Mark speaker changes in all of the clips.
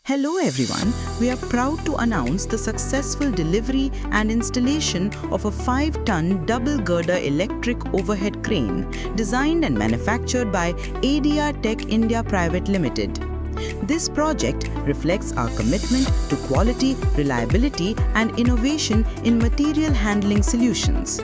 Speaker 1: Hello everyone, we are proud to announce the successful delivery and installation of a 5-ton double girder electric overhead crane designed and manufactured by ADRtek India Private Limited. This project reflects our commitment to quality, reliability and innovation in material handling solutions.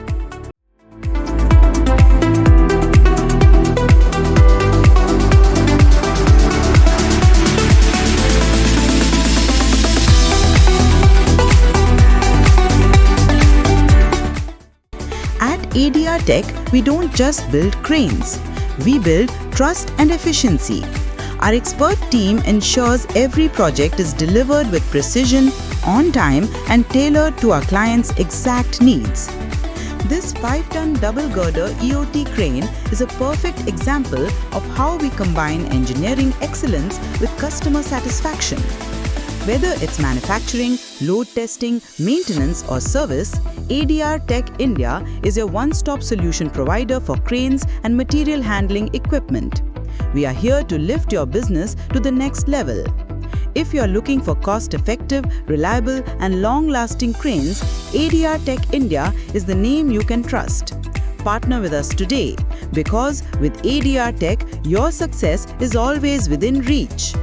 Speaker 1: At ADRtek, we don't just build cranes, we build trust and efficiency. Our expert team ensures every project is delivered with precision, on time, and tailored to our clients' exact needs. This 5-ton double girder EOT crane is a perfect example of how we combine engineering excellence with customer satisfaction. Whether it's manufacturing, load testing, maintenance, or service, ADRtek India is your one-stop solution provider for cranes and material handling equipment. We are here to lift your business to the next level. If you are looking for cost-effective, reliable, and long-lasting cranes, ADRtek India is the name you can trust. Partner with us today, because with ADRtek, your success is always within reach.